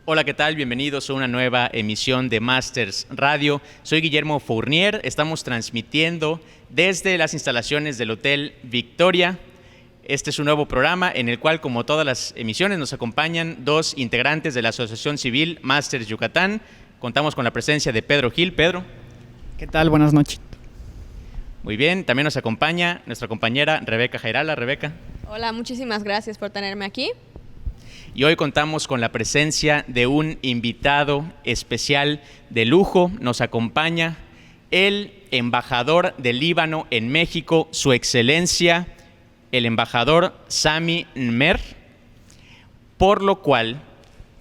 Hola, ¿qué tal? Bienvenidos a una nueva emisión de Masters Radio. Soy Guillermo Fournier. Estamos transmitiendo desde las instalaciones del Hotel Victoria. Este es un nuevo programa en el cual, como todas las emisiones, nos acompañan dos integrantes de la Asociación Civil Masters Yucatán. Contamos con la presencia de Pedro Gil. Pedro. ¿Qué tal? Buenas noches. Muy bien, también nos acompaña nuestra compañera Rebeca Jairala. Rebeca. Hola, muchísimas gracias por tenerme aquí. Y hoy contamos con la presencia de un invitado especial de lujo. Nos acompaña el embajador del Líbano en México, Su Excelencia, el embajador Sami Nmeir, por lo cual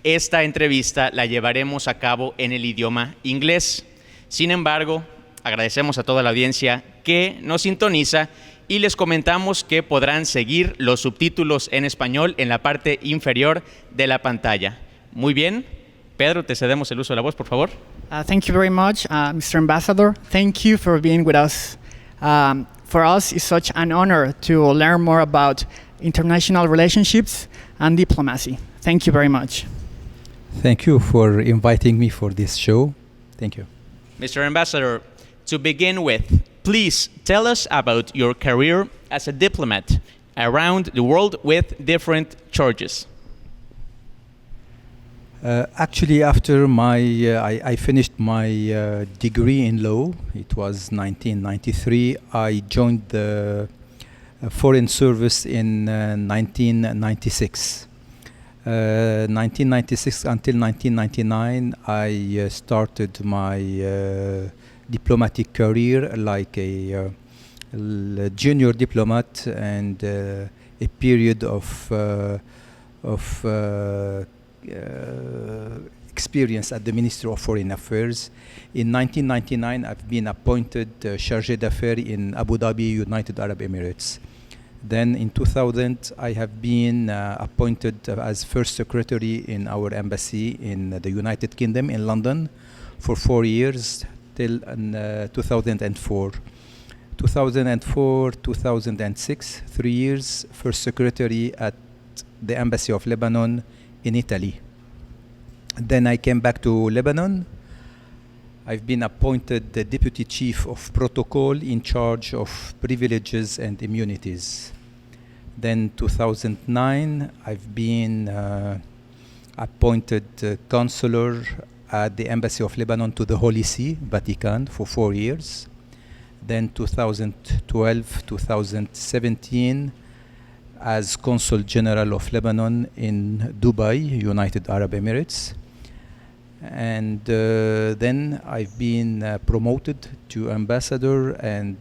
esta entrevista la llevaremos a cabo en el idioma inglés. Sin embargo, agradecemos a toda la audiencia que nos sintoniza y les comentamos que podrán seguir los subtítulos en español en la parte inferior de la pantalla. Muy bien. Pedro, te cedemos el uso de la voz, por favor. Thank you very much, Mr. Ambassador. Thank you for being with us. For us, it's such an honor to learn more about international relationships and diplomacy. Thank you very much. Thank you for inviting me for this show. Thank you. Mr. Ambassador, to begin with, please tell us about your career as a diplomat around the world with different charges. Actually, after I finished my degree in law, it was 1993, I joined the Foreign Service in 1996. 1996 until 1999, I started my diplomatic career like a junior diplomat and a period of experience at the Ministry of Foreign Affairs. In 1999, I've been appointed Chargé d'Affaires in Abu Dhabi, United Arab Emirates. Then in 2000, I have been appointed as First Secretary in our embassy in the United Kingdom in London for 4 years till 2004. 2004, 2006, 3 years First Secretary at the Embassy of Lebanon in Italy. Then I came back to Lebanon. I've been appointed the Deputy Chief of Protocol in charge of privileges and immunities. Then 2009, I've been appointed Counselor at the Embassy of Lebanon to the Holy See, Vatican, for 4 years. Then 2012, 2017, as Consul General of Lebanon in Dubai, United Arab Emirates. And then I've been promoted to ambassador and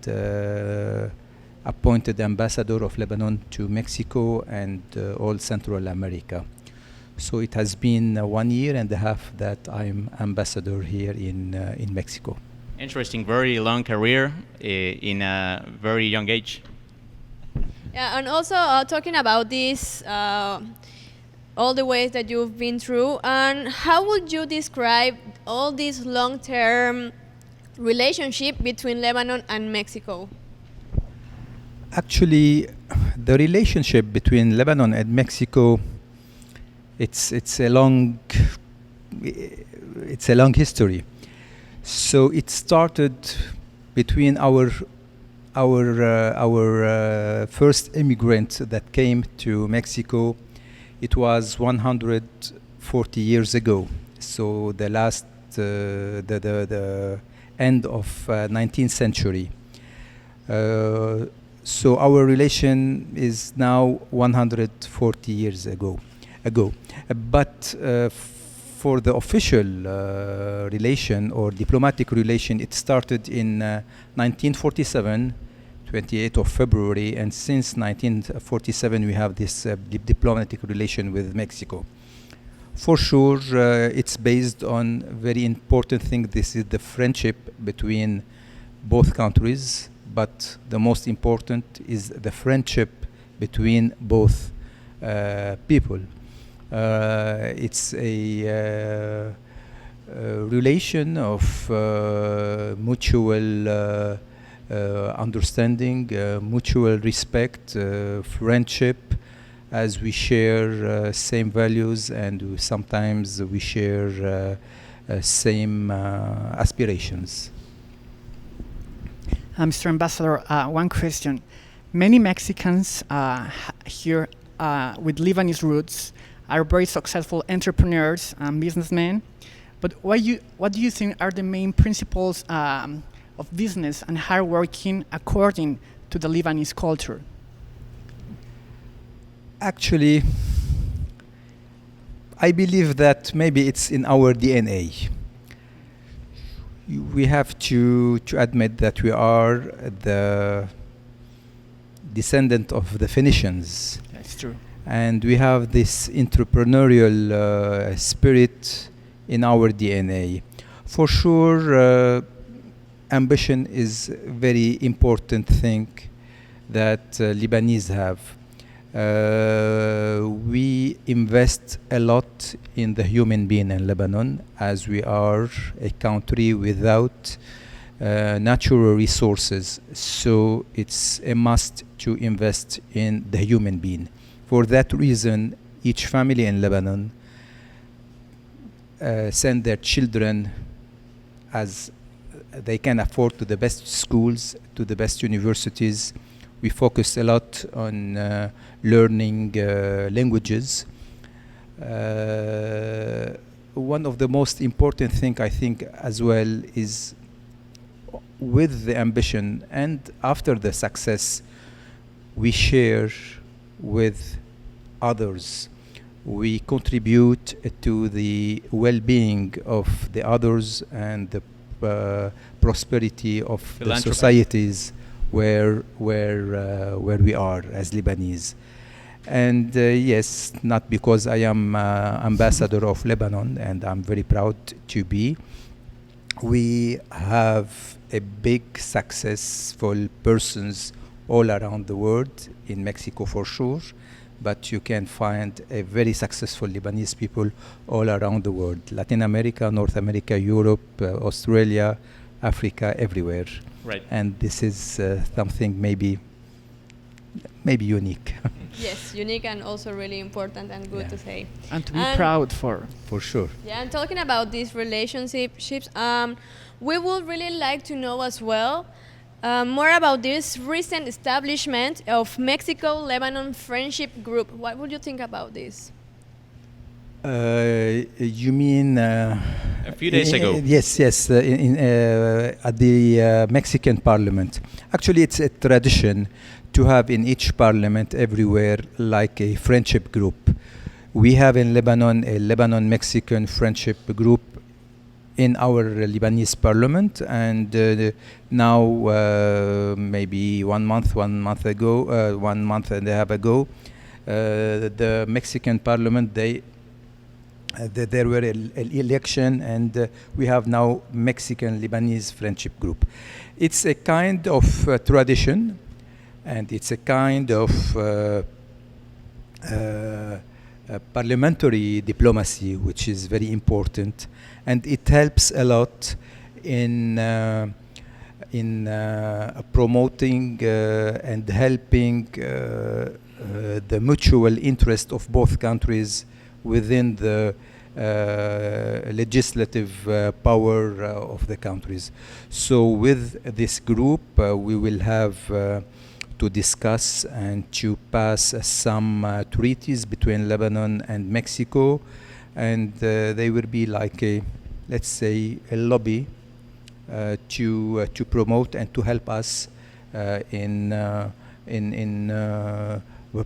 appointed ambassador of Lebanon to Mexico and all Central America. So it has been 1 year and a half that I'm ambassador here in Mexico. Interesting, very long career in a very young age. Yeah, and also talking about this, all the ways that you've been through, and how would you describe all this long-term relationship between Lebanon and Mexico? Actually, the relationship between Lebanon and Mexico, it's a long history. So it started between our first immigrant that came to Mexico. It was 140 years ago. So the last, the end of 19th century. So our relation is now 140 years ago. But for the official relation or diplomatic relation, it started in 1947, 28th of February, and since 1947 we have this diplomatic relation with Mexico. For sure, it's based on very important thing. This is the friendship between both countries, but the most important is the friendship between both people. It's a relation of mutual understanding, mutual respect, friendship, as we share same values, and sometimes we share same aspirations. Mr. Ambassador, one question. Many Mexicans here with Lebanese roots are very successful entrepreneurs and businessmen, but what do you think are the main principles of business and hard working according to the Lebanese culture? Actually, I believe that maybe it's in our DNA. We have to admit that we are the descendant of the Phoenicians. That's true. And we have this entrepreneurial spirit in our DNA. For sure, ambition is a very important thing that Lebanese have. We invest a lot in the human being in Lebanon, as we are a country without natural resources. So it's a must to invest in the human being. For that reason, each family in Lebanon send their children as they can afford to the best schools, to the best universities. We focus a lot on learning languages. One of the most important thing I think as well is with the ambition and after the success, we share with others. We contribute to the well-being of the others and the prosperity of the societies where we are as Lebanese. And yes, not because I am ambassador of Lebanon, and I'm very proud to be. We have a big successful persons all around the world, in Mexico for sure, but you can find a very successful Lebanese people all around the world. Latin America, North America, Europe, Australia, Africa, everywhere. Right. And this is something maybe unique. Yes, unique and also really important and good to say. And to be proud for. For sure. Yeah, and talking about these relationships, we would really like to know as well more about this recent establishment of Mexico-Lebanon Friendship Group. What would you think about this? You mean a few days ago? Yes, at the Mexican Parliament. Actually, it's a tradition to have in each parliament everywhere like a friendship group. We have in Lebanon a Lebanon-Mexican friendship group in our Lebanese parliament, and now maybe 1 month and a half ago, the Mexican parliament, there were an election, and we have now Mexican-Lebanese friendship group. It's a kind of tradition, and it's a kind of parliamentary diplomacy, which is very important, and it helps a lot in promoting and helping the mutual interest of both countries within the legislative power of the countries. So with this group, we will have to discuss and to pass some treaties between Lebanon and Mexico, and they will be like let's say a lobby to promote and to help us in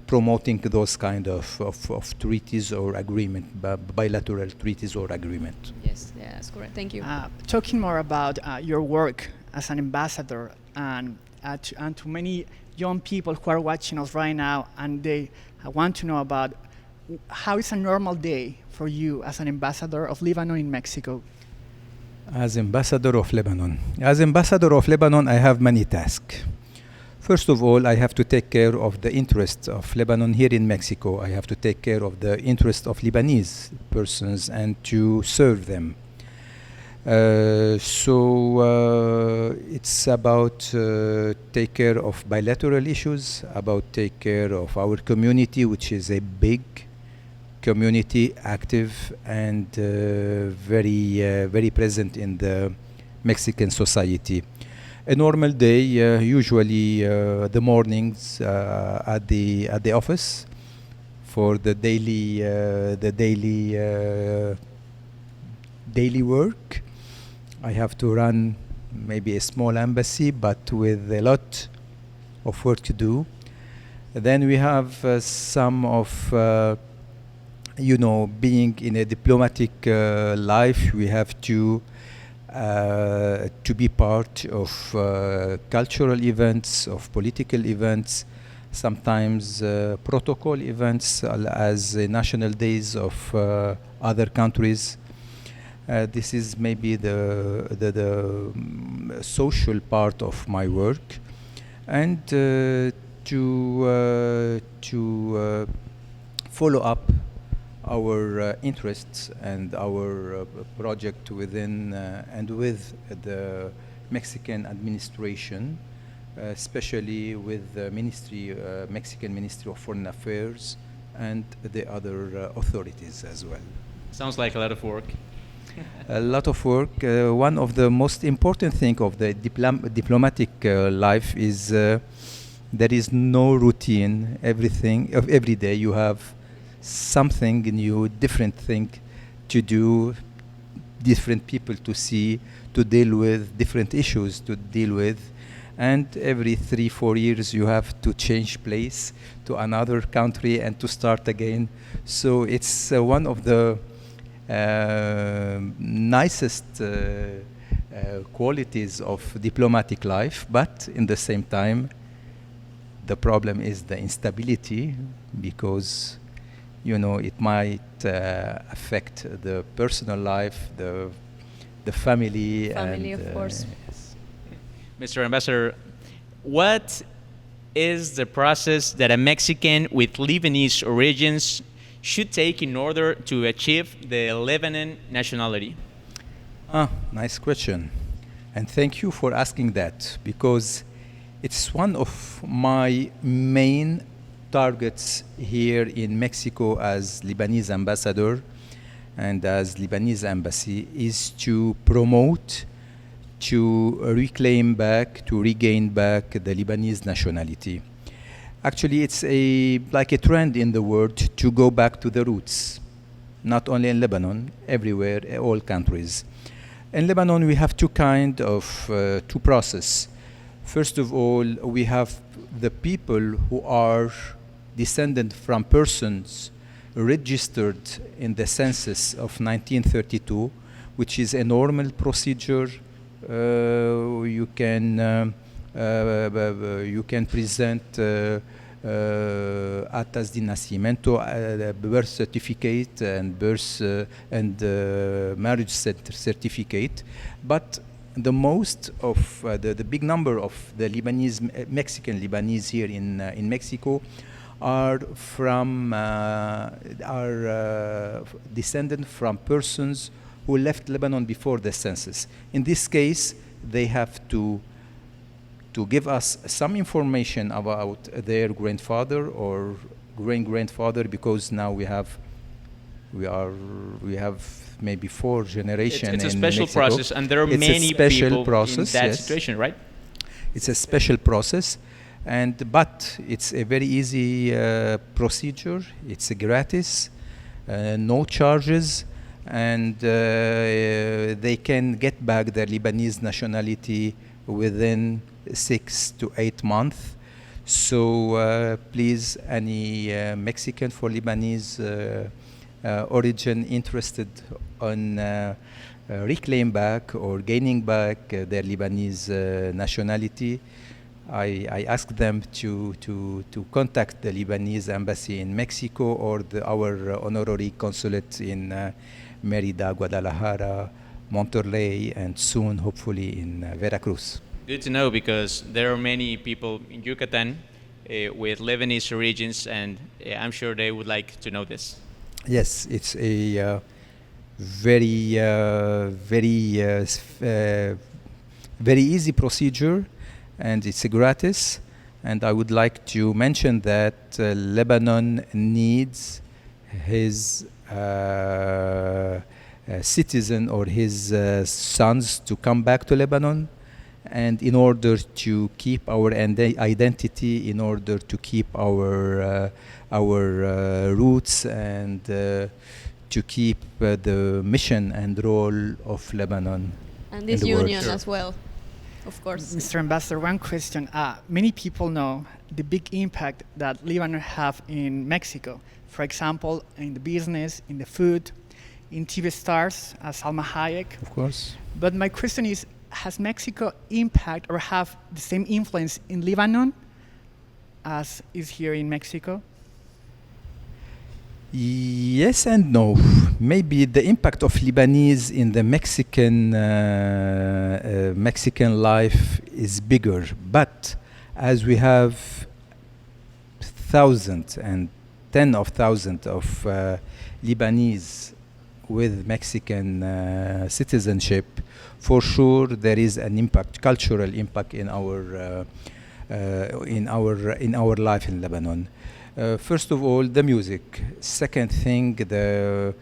promoting those kind of treaties or agreement, bilateral treaties or agreement. Yes, that's correct. Thank you. Talking more about your work as an ambassador, and to many young people who are watching us right now, and they want to know about how is a normal day for you as an ambassador of Lebanon in Mexico? As ambassador of Lebanon, I have many tasks. First of all, I have to take care of the interests of Lebanon here in Mexico. I have to take care of the interests of Lebanese persons and to serve them. It's about take care of bilateral issues, about take care of our community, which is a big community, active and very present in the Mexican society. A normal day, usually the mornings at the office for the daily work. I have to run maybe a small embassy, but with a lot of work to do. Then we have some of, being in a diplomatic life, we have to be part of cultural events, of political events, sometimes protocol events as national days of other countries. This is maybe the social part of my work, and to follow up our interests and our project within and with the Mexican administration, especially with the Mexican Ministry of Foreign Affairs and the other authorities as well. Sounds like a lot of work. A lot of work. One of the most important things of the diplomatic life is there is no routine. Every day you have something new, different thing to do, different people to see, to deal with, different issues to deal with. And every 3-4 years you have to change place to another country and to start again. So it's one of the nicest qualities of diplomatic life, but in the same time the problem is the instability, because it might affect the personal life, the family and of course. Mr. Ambassador, what is the process that a Mexican with Lebanese origins should take in order to achieve the Lebanon nationality? Nice question. And thank you for asking that, because it's one of my main targets here in Mexico as Lebanese ambassador and as Lebanese embassy is to promote, to regain back the Lebanese nationality. Actually, it's like a trend in the world to go back to the roots, not only in Lebanon, everywhere, all countries. In Lebanon, we have two process. First of all, we have the people who are descendant from persons registered in the census of 1932, which is a normal procedure. You can present actas de nacimiento, birth certificate and marriage certificate, but the most of the big number of the Mexican Lebanese here in Mexico are descended from persons who left Lebanon before the census. In this case, they have to give us some information about their grandfather or great-grandfather, because now we have maybe 4 generations. It's a special Mexico. process, and there are many people in that situation, right? It's a special process, but it's a very easy procedure. It's gratis, no charges, and they can get back their Lebanese nationality within 6 to 8 months. So please, any Mexican for Lebanese origin interested on reclaim back or gaining back their Lebanese nationality, I ask them to contact the Lebanese embassy in Mexico or our honorary consulate in Merida, Guadalajara, Monterrey, and soon, hopefully, in Veracruz. Good to know, because there are many people in Yucatan with Lebanese origins, and I'm sure they would like to know this. Yes, it's a very easy procedure, and it's gratis. And I would like to mention that Lebanon needs his citizen or his sons to come back to Lebanon, and in order to keep our identity, in order to keep our roots, and to keep the mission and role of Lebanon And this in the world. union as well, of course. Mr. Ambassador, one question. Many people know the big impact that Lebanon have in Mexico. For example, in the business, in the food, in TV stars, Salma Hayek. Of course. But my question is, has Mexico impact or have the same influence in Lebanon as is here in Mexico? Yes and no. Maybe the impact of Lebanese in the Mexican life is bigger, but as we have thousands and tens of thousands of Lebanese with Mexican citizenship, for sure there is an impact, cultural impact in our life in Lebanon. First of all, the music. Second thing, the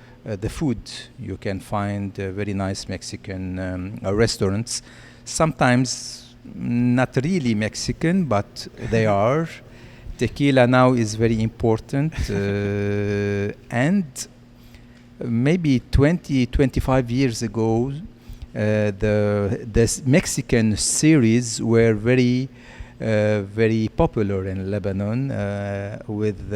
food. You can find very nice Mexican restaurants. Sometimes not really Mexican, but they are. Tequila now is very important, and maybe 20-25 years ago, the Mexican series were very popular in Lebanon with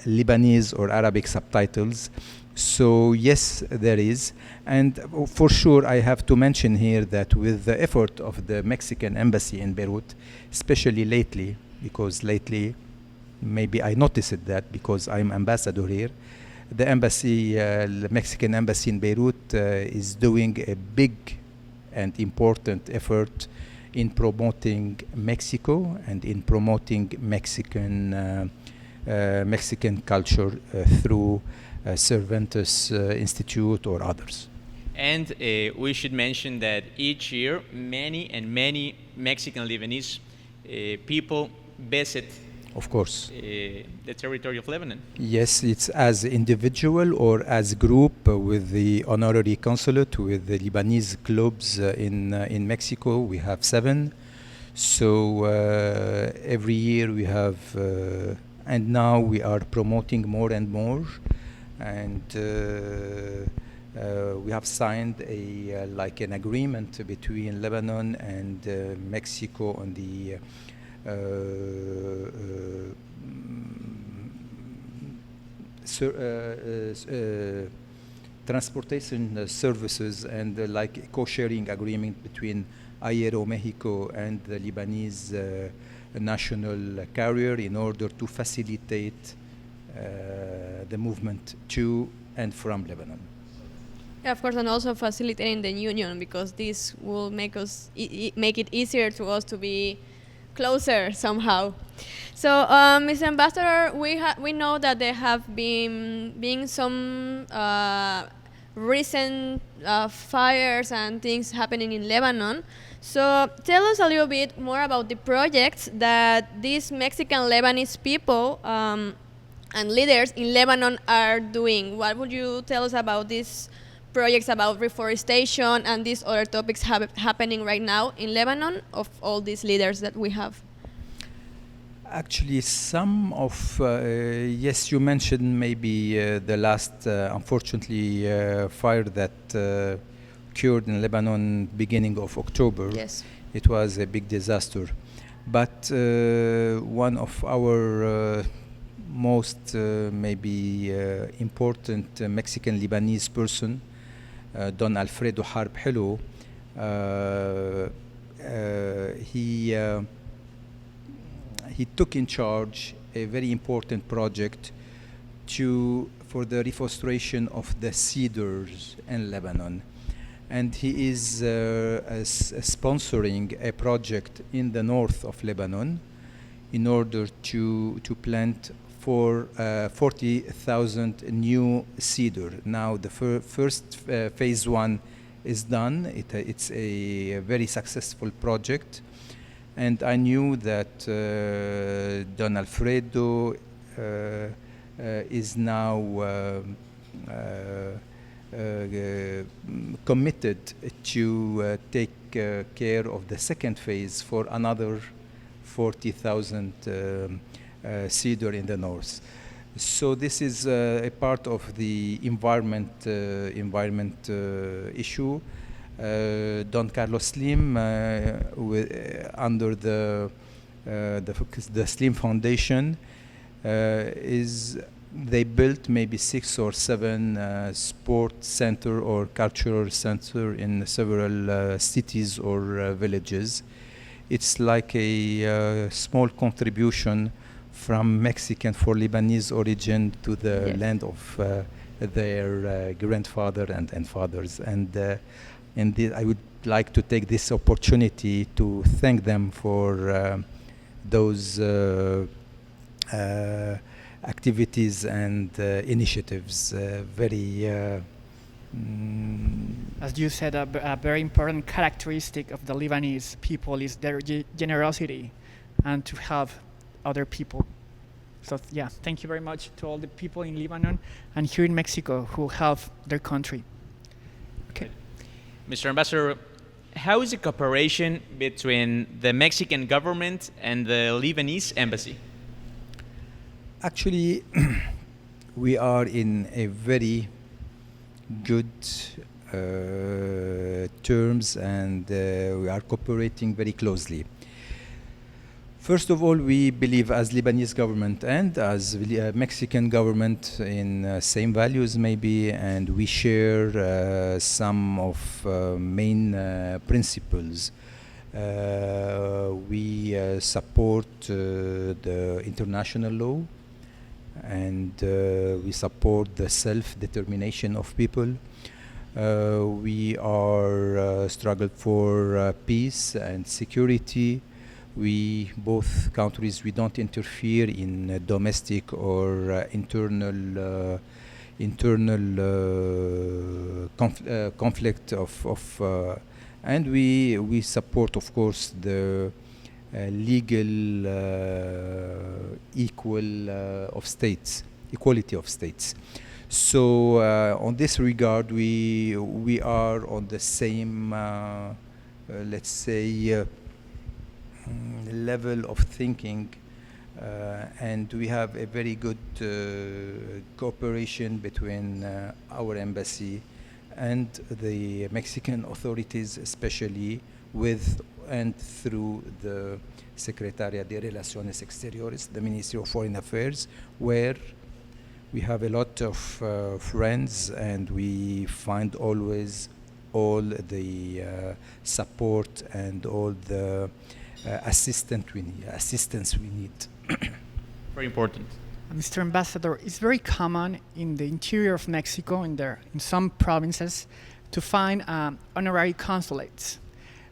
Lebanese or Arabic subtitles. So yes, there is. And for sure, I have to mention here that with the effort of the Mexican embassy in Beirut, especially lately, because lately maybe I noticed that because I'm ambassador here, the embassy, the Mexican embassy in Beirut is doing a big and important effort in promoting Mexico and in promoting Mexican culture through Cervantes Institute or others. And we should mention that each year many Mexican Lebanese people visit, of course, the territory of Lebanon. Yes, it's as individual or as group with the honorary consulate, with the Lebanese clubs in Mexico. We have 7. So every year we have, and now we are promoting more and more. And we have signed an agreement between Lebanon and Mexico on the transportation services and like co-sharing agreement between Mexico and the Lebanese national carrier in order to facilitate the movement to and from Lebanon. Yeah, of course, and also facilitating the union, because this will make us make it easier to us to be closer somehow. So, Mr. Ambassador, we know that there have been some recent fires and things happening in Lebanon. So, tell us a little bit more about the projects that these Mexican Lebanese people and leaders in Lebanon are doing. What would you tell us about these projects about reforestation and these other topics happening right now in Lebanon of all these leaders that we have? Actually, some of, yes, you mentioned maybe the last, unfortunately, fire that occurred in Lebanon beginning of October. Yes. It was a big disaster. But one of our most maybe important Mexican Lebanese person, Don Alfredo Harb Hello, he took in charge a very important project for the reforestation of the cedars in Lebanon. And he is sponsoring a project in the north of Lebanon in order to plant for 40,000 new cedar. Now the first phase 1 is done. It's a very successful project, and I knew that Don Alfredo is now committed to take care of the second phase for another 40,000 cedar in the north. So this is a part of the environment issue. Don Carlos Slim, under the Slim Foundation, they built maybe 6 or 7 sports center or cultural center in several cities or villages. It's like a small contribution from Mexican for Lebanese origin to the land of their grandfather and fathers. And I would like to take this opportunity to thank them for those activities and initiatives. As you said, a very important characteristic of the Lebanese people is their generosity and to help other people. So yeah, thank you very much to all the people in Lebanon and here in Mexico who help their country. Okay. Mr. Ambassador, how is the cooperation between the Mexican government and the Lebanese embassy? Actually, we are in a very good terms, and we are cooperating very closely. First of all, we believe as Lebanese government and as Mexican government in same values maybe, and we share some of main principles. We support the international law, and we support the self-determination of people. We are struggle for peace and security. Both countries, we don't interfere in domestic or internal conflict and we support, of course, the legal equality of states. So on this regard, we are on the same, let's say, level of thinking, and we have a very good cooperation between our embassy and the Mexican authorities, especially with and through the Secretaría de Relaciones Exteriores, the Ministry of Foreign Affairs, where we have a lot of friends, and we find always all the support and all the assistance we need. Very important. Mr. Ambassador, it's very common in the interior of Mexico, in some provinces, to find honorary consulates.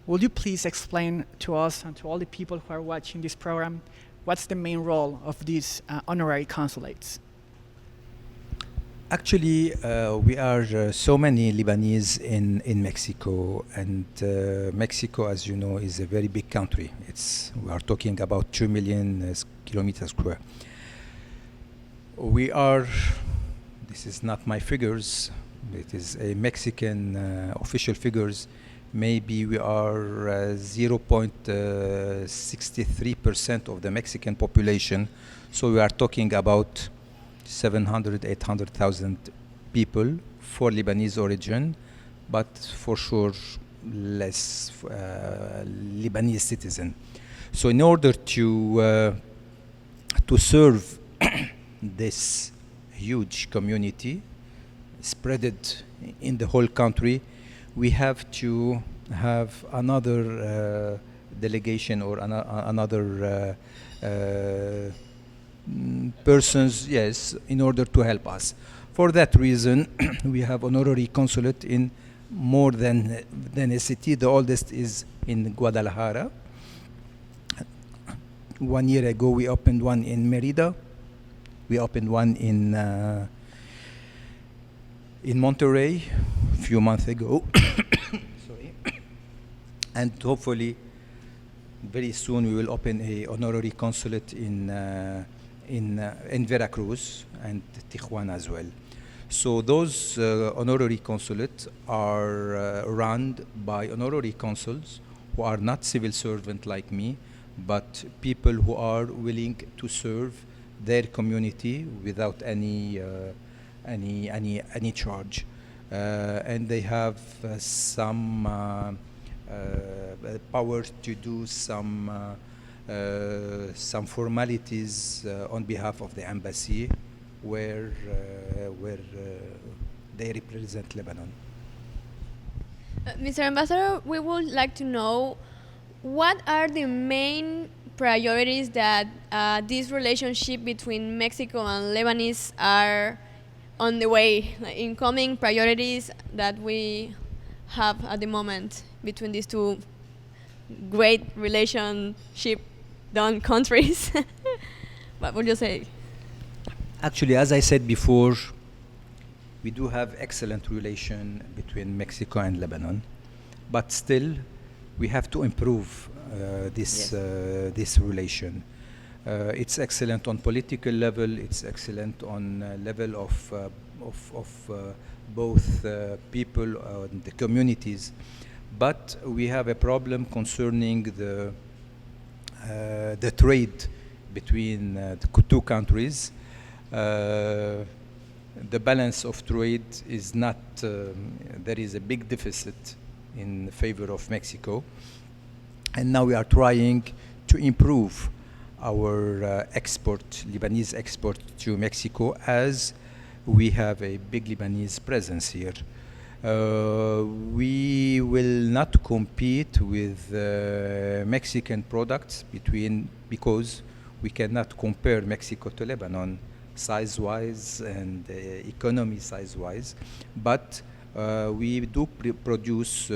Would you please explain to us and to all the people who are watching this program what's the main role of these honorary consulates? Actually, we are so many Lebanese in Mexico, and Mexico, as you know, is a very big country. We are talking about 2 million kilometers square. This is not my figures, it is a Mexican official figures. Maybe we are 0.63% of the Mexican population, so we are talking about 700, 800,000 people for Lebanese origin, but for sure less Lebanese citizen. So in order to serve this huge community spread in the whole country, we have to have another delegation or another persons, yes, in order to help us. For that reason, we have honorary consulate in more than a city. The oldest is in Guadalajara. 1 year ago, we opened one in Mérida. We opened one in Monterrey a few months ago. Sorry. And hopefully very soon we will open a honorary consulate in Veracruz and Tijuana as well. So those honorary consulates are run by honorary consuls who are not civil servants like me, but people who are willing to serve their community without any charge, and they have some power to do some formalities on behalf of the embassy, where they represent Lebanon. Mr. Ambassador, we would like to know what are the main priorities that this relationship between Mexico and Lebanese are on the way, like incoming priorities that we have at the moment between these two great relationship done countries. What would you say? Actually, as I said before, we do have excellent relation between Mexico and Lebanon, but still we have to improve this relation. It's excellent on political level. It's excellent on level of both people and the communities, but we have a problem concerning the trade between the two countries. The balance of trade is not, there is a big deficit in favor of Mexico. And now we are trying to improve our Lebanese export to Mexico, as we have a big Lebanese presence here. We will not compete with Mexican products because we cannot compare Mexico to Lebanon size-wise and economy size-wise, but we do produce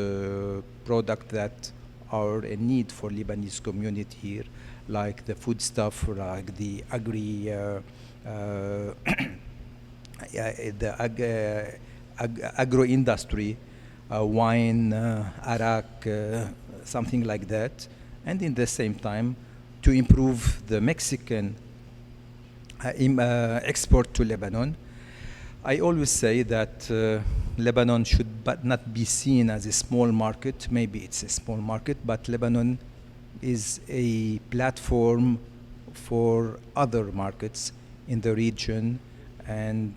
products that are a need for Lebanese community here, like the food stuff, like the agro industry, wine, arak, something like that, and in the same time to improve the Mexican export to Lebanon. I always say that Lebanon should not be seen as a small market. Maybe it's a small market, but Lebanon is a platform for other markets in the region and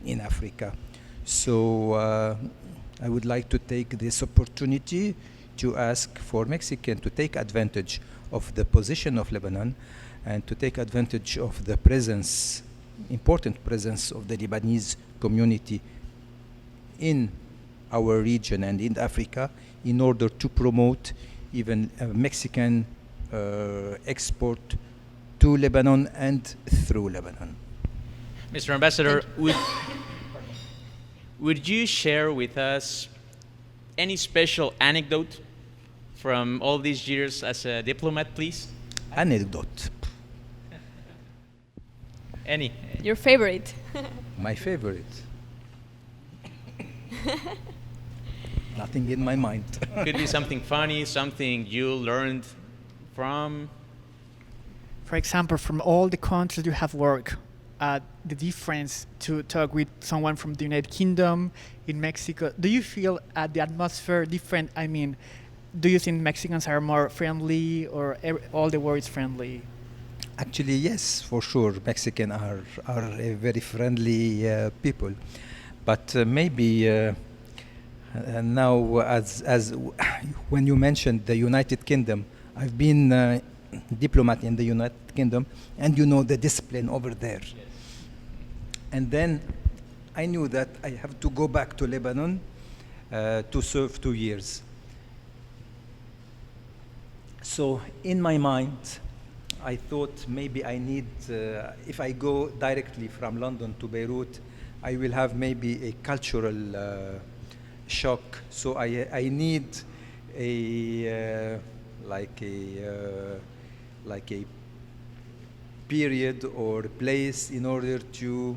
in Africa. So I would like to take this opportunity to ask for Mexicans to take advantage of the position of Lebanon and to take advantage of the presence, important presence of the Lebanese community in our region and in Africa, in order to promote even Mexican export to Lebanon and through Lebanon. Mr. Ambassador, would you share with us any special anecdote from all these years as a diplomat, please? Anecdote. Any? Your favorite? My favorite. Nothing in my mind. Could be something funny, something you learned from. For example, from all the countries you have worked, the difference to talk with someone from the United Kingdom, in Mexico, do you feel the atmosphere different? I mean, do you think Mexicans are more friendly, or all the world is friendly? Actually, yes, for sure. Mexicans are a very friendly people, but maybe now, as when you mentioned the United Kingdom, I've been diplomat in the United Kingdom, and you know the discipline over there. Yes. And then I knew that I have to go back to Lebanon to serve 2 years. So in my mind, I thought maybe I need, if I go directly from London to Beirut, I will have maybe a cultural shock. So I need like a period or place in order to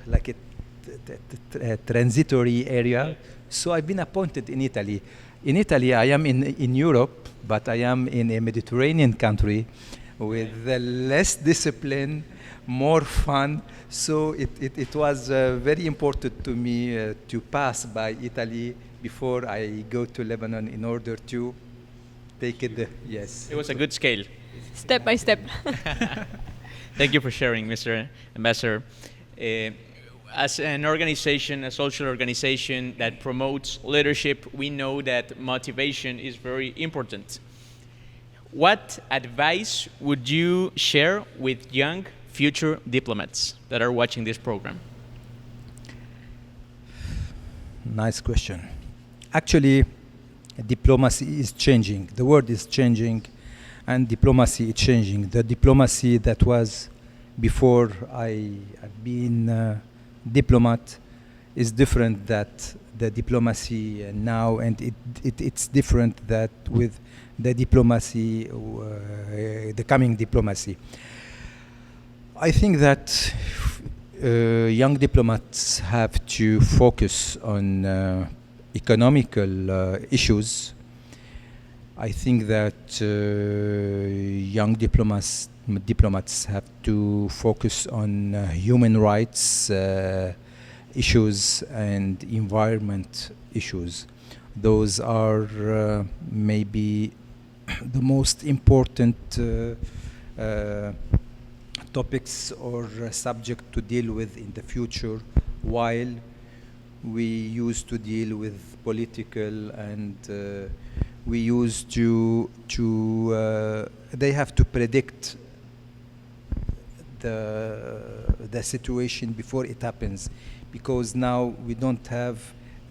like a transitory area. So I've been appointed in Italy. In Italy, I am in Europe, but I am in a Mediterranean country with less discipline, more fun. So it was very important to me to pass by Italy before I go to Lebanon in order to take it. Yes. It was a good scale. Step by step. Thank you for sharing, Mr. Ambassador. As an organization, a social organization that promotes leadership, we know that motivation is very important. What advice would you share with young future diplomats that are watching this program? Nice question. Actually, diplomacy is changing. The world is changing, and diplomacy is changing. The diplomacy that was before I have been diplomat is different that the diplomacy now, and it's different that with the diplomacy, the coming diplomacy. I think that young diplomats have to focus on economical issues. I think that young diplomats have to focus on human rights issues and environment issues. Those are maybe the most important topics or subject to deal with in the future, while we used to deal with political and we used to they have to predict the situation before it happens, because now we don't have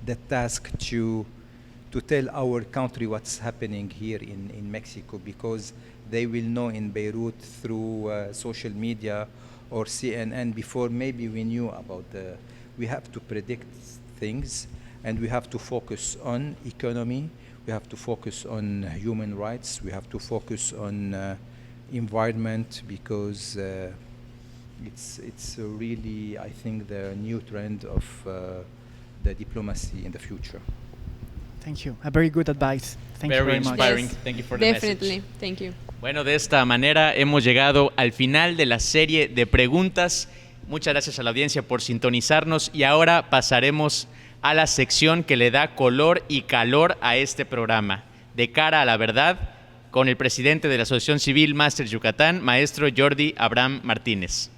the task to tell our country what's happening here in Mexico, because they will know in Beirut through social media or CNN before maybe we knew about we have to predict things, and we have to focus on economy, we have to focus on human rights, we have to focus on environment, because it's really, I think, the new trend of the diplomacy in the future. Thank you. A very good advice. Thank you very inspiring. much. Thank you for the Definitely. message. Thank you. Bueno, de esta manera hemos llegado al final de la serie de preguntas. Muchas gracias a la audiencia por sintonizarnos, y ahora pasaremos a la sección que le da color y calor a este programa, De cara a la verdad, con el presidente de la Asociación Civil Máster Yucatán, maestro Jordi Abraham Martínez.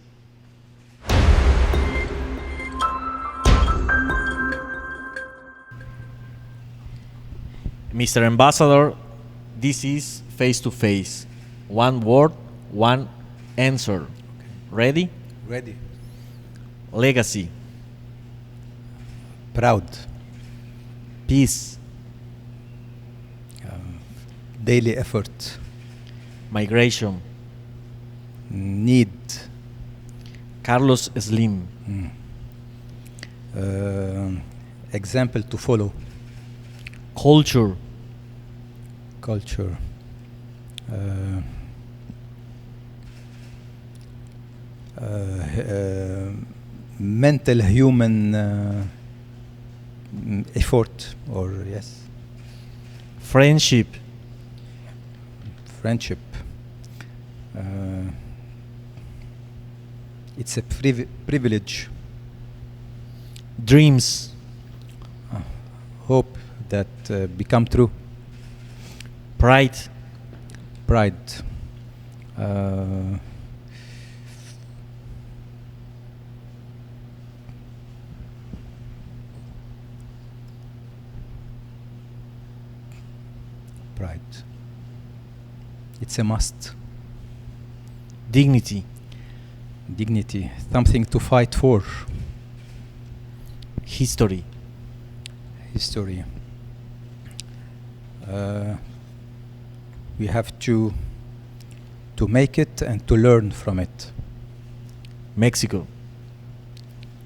Mr. Ambassador, this is face-to-face. One word, one answer. Ready? Ready. Legacy. Proud. Peace. Daily effort. Migration. Need. Carlos Slim. Example to follow. Culture. Culture. Mental human effort, or yes. Friendship. Friendship. It's a privilege. Dreams. Hope that become true. Pride. Pride. Pride. It's a must. Dignity. Dignity. Something to fight for. History. History. We have to make it and to learn from it. Mexico.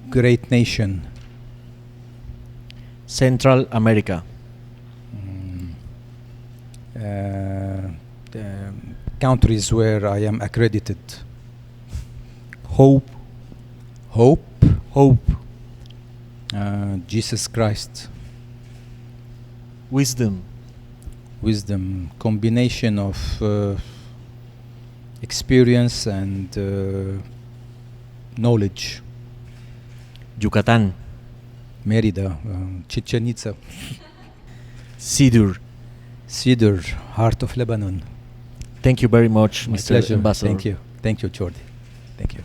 Great nation. Central America. countries where I am accredited. Hope. Hope, Hope. Jesus Christ, Wisdom. wisdom, combination of experience and knowledge. Yucatán. Merida, Chichen Itza, Cedar. Cedar, heart of Lebanon. Thank you very much, My Mr. pleasure. Ambassador. Thank you, Jordi. Thank you.